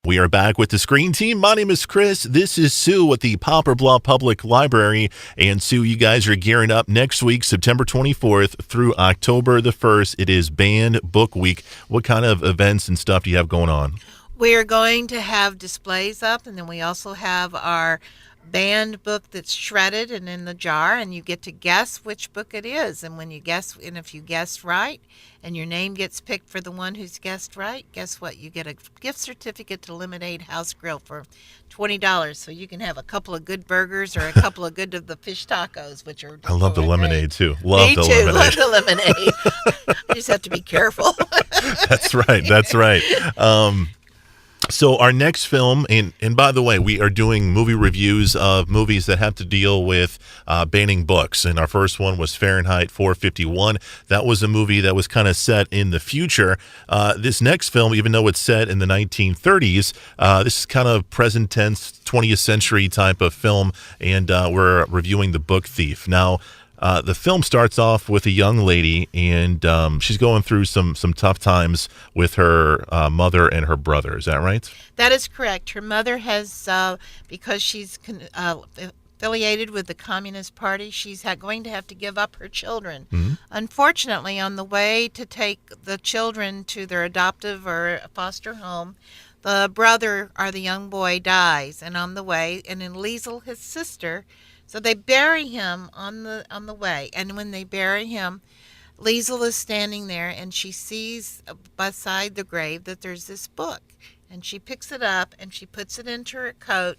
We are back with the Screen Team. My name is Chris. This is Sue at the Poplar Bluff Public Library. And Sue, you guys are gearing up next week, September 24th through October the 1st. It is Banned Book Week. What kind of events and stuff do you have going on? We are going to have displays up, and then we also have our banned book that's shredded and in the jar, and you get to guess which book it is. And when you guess, and if you guess right, and your name gets picked for the one who's guessed right, guess what? You get a gift certificate to Lemonade House Grill for $20, so you can have a couple of good burgers or a couple of good of the fish tacos, which are I love the lemonade, too. Me too. Love the lemonade. You just have to be careful. That's right. That's right. So our next film, and by the way, we are doing movie reviews of movies that have to deal with banning books. And our first one was Fahrenheit 451. That was a movie that was kind of set in the future. This next film, even though it's set in the 1930s, this is kind of present tense, 20th century type of film, and we're reviewing The Book Thief. Now, the film starts off with a young lady, and she's going through some tough times with her mother and her brother. Is that right? That is correct. Her mother has, because she's affiliated with the Communist Party, she's going to have to give up her children. Mm-hmm. Unfortunately, on the way to take the children to their adoptive or foster home, the brother or the young boy dies, and on the way, and then Liesel, his sister. So they bury him on the way, and when they bury him, Liesel is standing there, and she sees beside the grave that there's this book, and she picks it up and she puts it into her coat,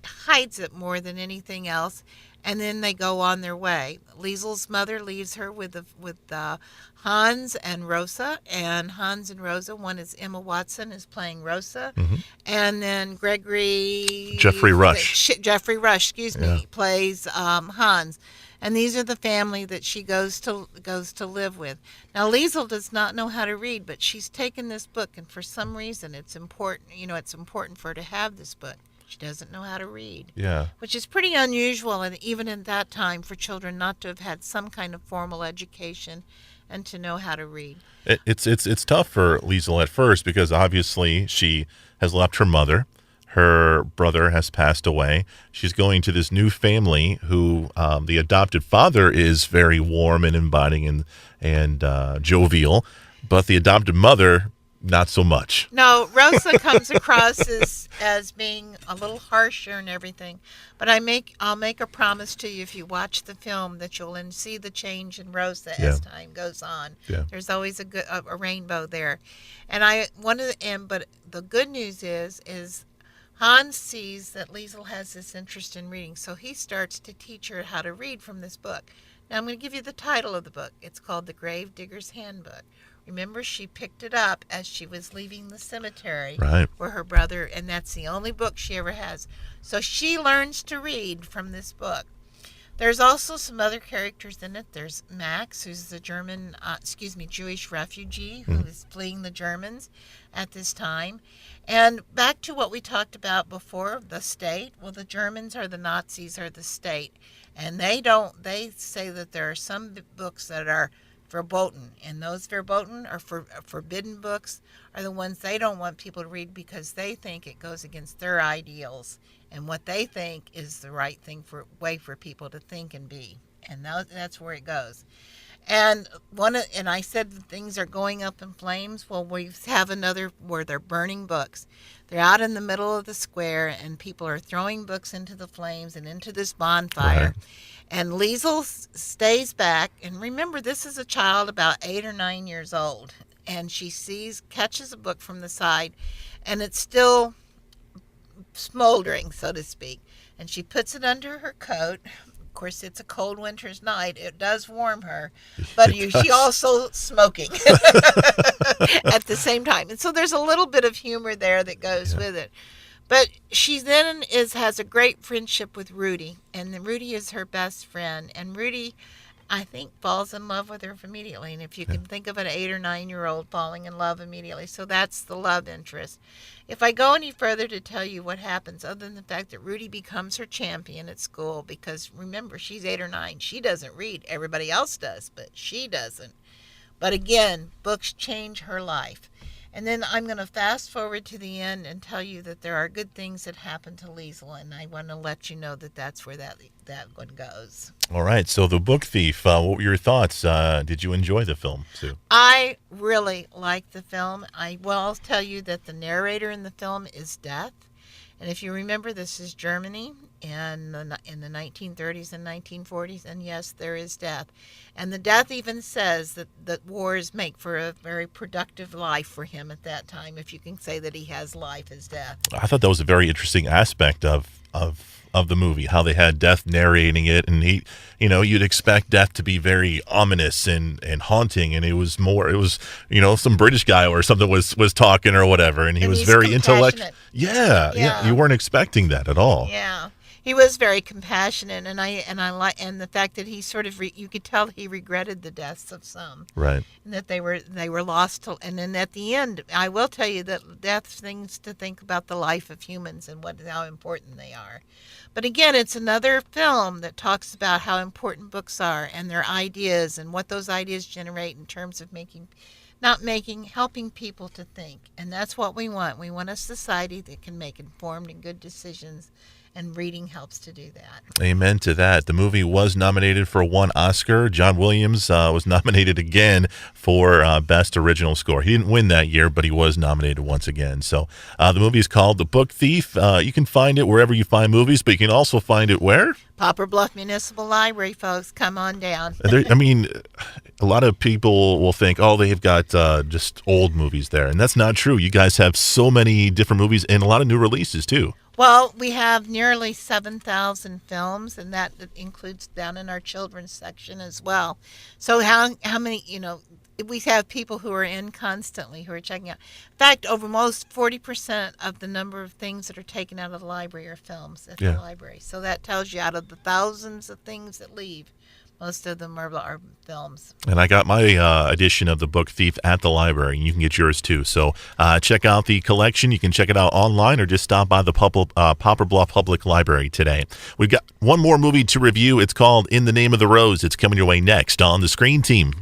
hides it more than anything else, and then they go on their way. Liesel's mother leaves her with Hans and Rosa, and Hans and Rosa, one is Emma Watson, is playing Rosa, Mm-hmm. and then Jeffrey Rush. Jeffrey Rush, plays Hans. And these are the family that she goes to live with. Now, Liesel does not know how to read, but she's taken this book, and for some reason, it's important. It's important for her to have this book. She doesn't know how to read. Yeah. Which is pretty unusual, and even in that time, for children not to have had some kind of formal education and to know how to read. It's tough for Liesel at first because obviously she has left her mother. Her brother has passed away. She's going to this new family who the adopted father is very warm and inviting and jovial, but the adopted mother, not so much. No, Rosa comes across as being a little harsher and everything, but I'll make a promise to you if you watch the film that you'll see the change in Rosa as time goes on. Yeah. There's always a rainbow there, but the good news is Hans sees that Liesel has this interest in reading, so he starts to teach her how to read from this book. Now I'm going to give you the title of the book. It's called The Grave Digger's Handbook. Remember, she picked it up as she was leaving the cemetery, right, where her brother, and that's the only book she ever has. So she learns to read from this book. There's also some other characters in it. There's Max, who's the Jewish refugee who is fleeing the Germans at this time. And back to what we talked about before, the state. Well, the Germans or the Nazis are the state. And they say that there are some books that are verboten, and those verboten or forbidden books are the ones they don't want people to read because they think it goes against their ideals and what they think is the right way for people to think and be, and that's where it goes. And I said things are going up in flames. Well, we have another where they're burning books. They're out in the middle of the square, and people are throwing books into the flames and into this bonfire. Right. And Liesel stays back. And remember, this is a child about 8 or 9 years old. And she catches a book from the side, and it's still smoldering, so to speak. And she puts it under her coat. Of course, it's a cold winter's night. It does warm her, but she also smoking at the same time. And so there's a little bit of humor there that goes with it. But she then has a great friendship with Rudy, and Rudy is her best friend. And Rudy, I think, falls in love with her immediately. And if you can think of an 8 or 9 year old falling in love immediately, so that's the love interest. If I go any further to tell you what happens, other than the fact that Rudy becomes her champion at school, because remember, she's 8 or 9. She doesn't read. Everybody else does, but she doesn't. But again, books change her life. And then I'm going to fast forward to the end and tell you that there are good things that happen to Liesel, and I want to let you know that that's where that one goes. All right. So The Book Thief, what were your thoughts? Did you enjoy the film, Sue? I really like the film. I'll tell you that the narrator in the film is Death. And if you remember, this is Germany in the 1930s and 1940s, and yes, there is death. And the Death even says that wars make for a very productive life for him at that time, if you can say that he has life as death. I thought that was a very interesting aspect of the movie, how they had Death narrating it, and he, you'd expect Death to be very ominous and haunting, and it was some British guy or something was talking or whatever, and he was very intellectual. Yeah, you weren't expecting that at all. Yeah. He was very compassionate, and the fact that he sort of you could tell he regretted the deaths of some, right, and that they were lost. And then at the end, I will tell you that Death things to think about the life of humans and how important they are. But again, it's another film that talks about how important books are and their ideas and what those ideas generate in terms of helping people to think. And that's what we want. We want a society that can make informed and good decisions, and reading helps to do that. Amen to that. The movie was nominated for one Oscar. John Williams was nominated again for Best Original Score. He didn't win that year, but he was nominated once again. So the movie is called The Book Thief. You can find it wherever you find movies, but you can also find it where? Poplar Bluff Municipal Library, folks. Come on down. A lot of people will think, they've got just old movies there. And that's not true. You guys have so many different movies and a lot of new releases, too. Well, we have nearly 7,000 films, and that includes down in our children's section as well. So how many, we have people who are in constantly, who are checking out. In fact, almost 40% of the number of things that are taken out of the library are films at the library. So that tells you out of the thousands of things that leave, most of them are films. And I got my edition of The Book Thief at the library, and you can get yours too. So check out the collection. You can check it out online or just stop by the Poplar Bluff Public Library today. We've got one more movie to review. It's called In the Name of the Rose. It's coming your way next on The Screen Team.